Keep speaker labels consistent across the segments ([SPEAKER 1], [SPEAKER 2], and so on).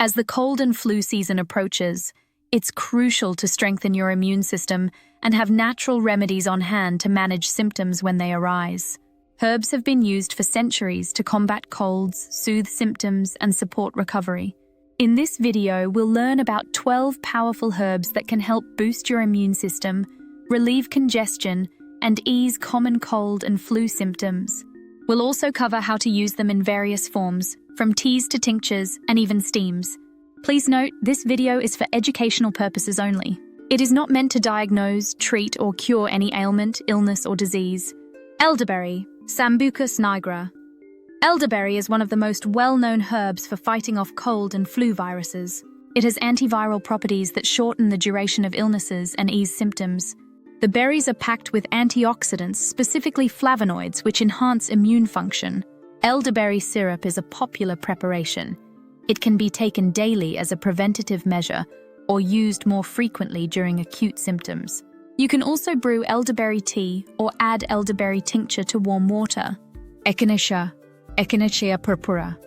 [SPEAKER 1] As the cold and flu season approaches, it's crucial to strengthen your immune system and have natural remedies on hand to manage symptoms when they arise. Herbs have been used for centuries to combat colds, soothe symptoms, and support recovery. In this video, we'll learn about 12 powerful herbs that can help boost your immune system, relieve congestion, and ease common cold and flu symptoms. We'll also cover how to use them in various forms, from teas to tinctures and even steams. Please note, this video is for educational purposes only. It is not meant to diagnose, treat, or cure any ailment, illness, or disease. Elderberry, Sambucus nigra. Elderberry is one of the most well-known herbs for fighting off cold and flu viruses. It has antiviral properties that shorten the duration of illnesses and ease symptoms. The berries are packed with antioxidants, specifically flavonoids, which enhance immune function. Elderberry syrup is a popular preparation. It can be taken daily as a preventative measure or used more frequently during acute symptoms. You can also brew elderberry tea or add elderberry tincture to warm water. Echinacea, Echinacea purpura.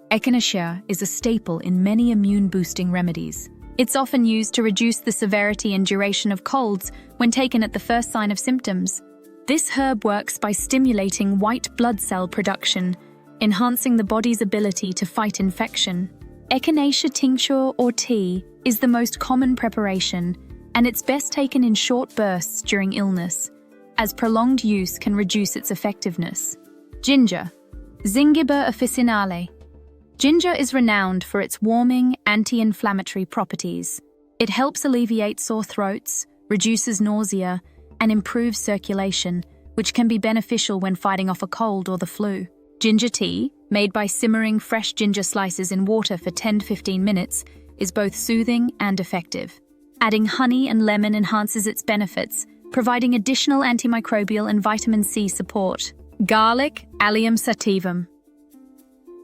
[SPEAKER 1] Echinacea is a staple in many immune-boosting remedies. It's often used to reduce the severity and duration of colds when taken at the first sign of symptoms. This herb works by stimulating white blood cell production, enhancing the body's ability to fight infection. Echinacea tincture or tea is the most common preparation, and it's best taken in short bursts during illness, as prolonged use can reduce its effectiveness. Ginger, Zingiber officinale. Ginger is renowned for its warming, anti-inflammatory properties. It helps alleviate sore throats, reduces nausea, and improves circulation, which can be beneficial when fighting off a cold or the flu. Ginger tea, made by simmering fresh ginger slices in water for 10 to 15 minutes, is both soothing and effective. Adding honey and lemon enhances its benefits, providing additional antimicrobial and vitamin C support. Garlic, Allium sativum.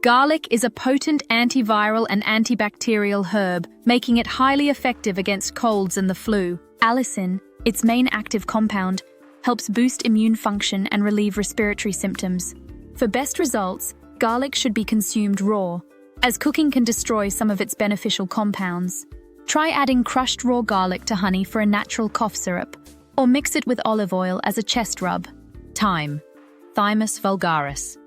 [SPEAKER 1] Garlic is a potent antiviral and antibacterial herb, making it highly effective against colds and the flu. Allicin, its main active compound, helps boost immune function and relieve respiratory symptoms. For best results, garlic should be consumed raw, as cooking can destroy some of its beneficial compounds. Try adding crushed raw garlic to honey for a natural cough syrup, or mix it with olive oil as a chest rub. Thyme, Thymus vulgaris.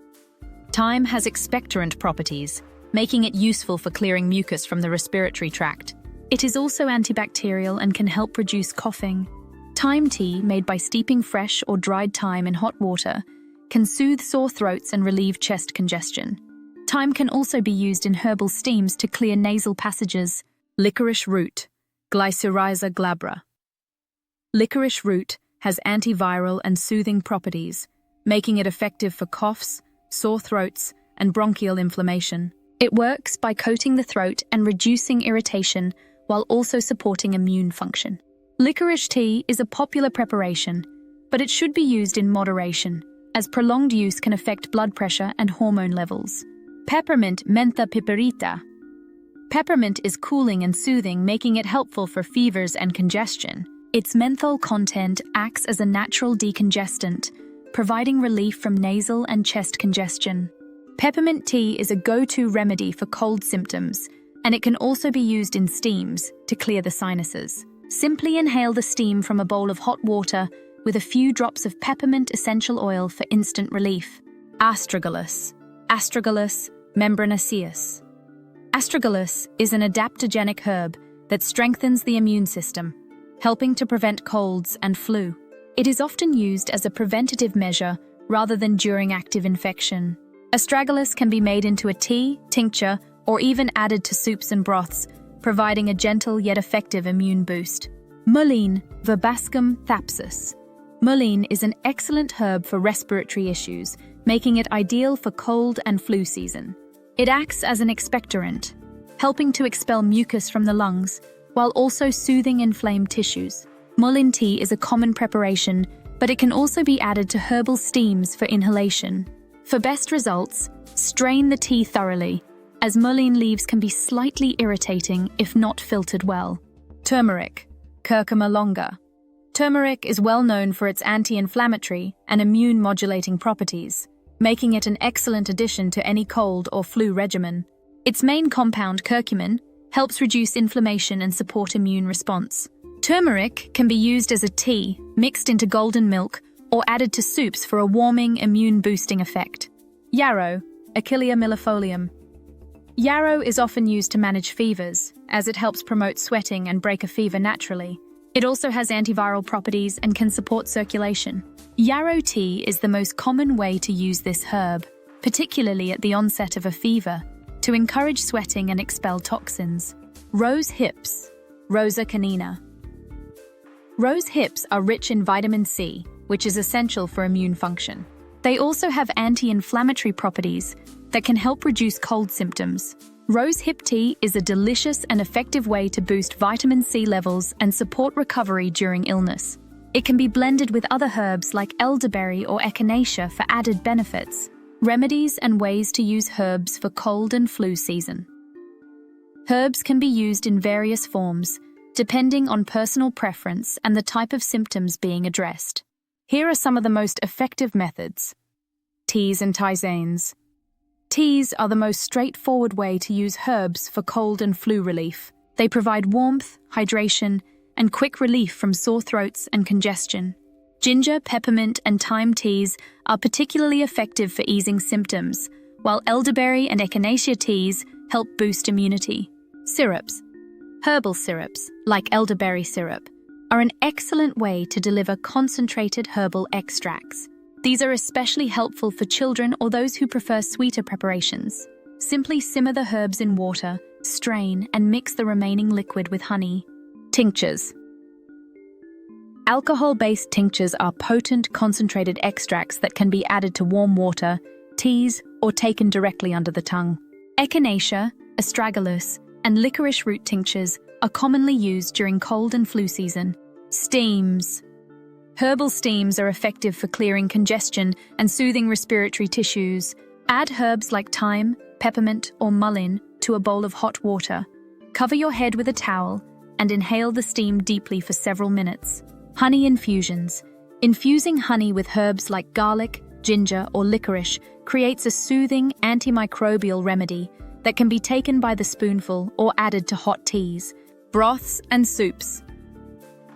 [SPEAKER 1] Thyme has expectorant properties, making it useful for clearing mucus from the respiratory tract. It is also antibacterial and can help reduce coughing. Thyme tea, made by steeping fresh or dried thyme in hot water, can soothe sore throats and relieve chest congestion. Thyme can also be used in herbal steams to clear nasal passages. Licorice root, Glycyrrhiza glabra. Licorice root has antiviral and soothing properties, making it effective for coughs, sore throats, and bronchial inflammation. It works by coating the throat and reducing irritation while also supporting immune function. Licorice tea is a popular preparation, but it should be used in moderation, as prolonged use can affect blood pressure and hormone levels. Peppermint, Mentha piperita. Peppermint is cooling and soothing, making it helpful for fevers and congestion. Its menthol content acts as a natural decongestant, providing relief from nasal and chest congestion. Peppermint tea is a go-to remedy for cold symptoms, and it can also be used in steams to clear the sinuses. Simply inhale the steam from a bowl of hot water with a few drops of peppermint essential oil for instant relief. Astragalus, Astragalus membranaceus. Astragalus is an adaptogenic herb that strengthens the immune system, helping to prevent colds and flu. It is often used as a preventative measure rather than during active infection. Astragalus can be made into a tea, tincture, or even added to soups and broths, providing a gentle yet effective immune boost. Mullein, Verbascum thapsus. Mullein is an excellent herb for respiratory issues, making it ideal for cold and flu season. It acts as an expectorant, helping to expel mucus from the lungs, while also soothing inflamed tissues. Mullein tea is a common preparation, but it can also be added to herbal steams for inhalation. For best results, strain the tea thoroughly, as mullein leaves can be slightly irritating if not filtered well. Turmeric, Curcuma longa. Turmeric is well known for its anti-inflammatory and immune-modulating properties, making it an excellent addition to any cold or flu regimen. Its main compound, curcumin, helps reduce inflammation and support immune response. Turmeric can be used as a tea, mixed into golden milk, or added to soups for a warming, immune-boosting effect. Yarrow, Achillea millefolium. Yarrow is often used to manage fevers, as it helps promote sweating and break a fever naturally. It also has antiviral properties and can support circulation. Yarrow tea is the most common way to use this herb, particularly at the onset of a fever, to encourage sweating and expel toxins. Rose hips, Rosa canina. Rose hips are rich in vitamin C, which is essential for immune function. They also have anti-inflammatory properties that can help reduce cold symptoms. Rose hip tea is a delicious and effective way to boost vitamin C levels and support recovery during illness. It can be blended with other herbs like elderberry or echinacea for added benefits. Remedies and ways to use herbs for cold and flu season. Herbs can be used in various forms, depending on personal preference and the type of symptoms being addressed. Here are some of the most effective methods. Teas and tisanes. Teas are the most straightforward way to use herbs for cold and flu relief. They provide warmth, hydration, and quick relief from sore throats and congestion. Ginger, peppermint, and thyme teas are particularly effective for easing symptoms, while elderberry and echinacea teas help boost immunity. Syrups. Herbal syrups, like elderberry syrup, are an excellent way to deliver concentrated herbal extracts. These are especially helpful for children or those who prefer sweeter preparations. Simply simmer the herbs in water, strain, and mix the remaining liquid with honey. Tinctures. Alcohol-based tinctures are potent, concentrated extracts that can be added to warm water, teas, or taken directly under the tongue. Echinacea, astragalus, and licorice root tinctures are commonly used during cold and flu season. Steams. Herbal steams are effective for clearing congestion and soothing respiratory tissues. Add herbs like thyme, peppermint, or mullein to a bowl of hot water. Cover your head with a towel and inhale the steam deeply for several minutes. Honey infusions. Infusing honey with herbs like garlic, ginger, or licorice creates a soothing antimicrobial remedy that can be taken by the spoonful or added to hot teas. Broths and soups.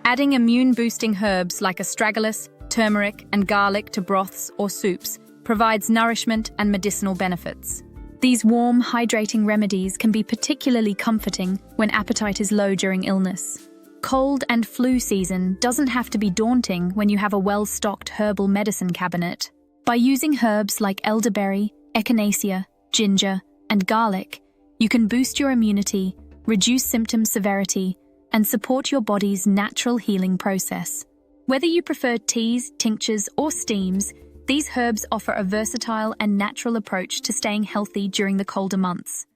[SPEAKER 1] Adding immune-boosting herbs like astragalus, turmeric, and garlic to broths or soups provides nourishment and medicinal benefits. These warm, hydrating remedies can be particularly comforting when appetite is low during illness. Cold and flu season doesn't have to be daunting when you have a well-stocked herbal medicine cabinet. By using herbs like elderberry, echinacea, ginger, and garlic, you can boost your immunity, reduce symptom severity, and support your body's natural healing process. Whether you prefer teas, tinctures, or steams, these herbs offer a versatile and natural approach to staying healthy during the colder months.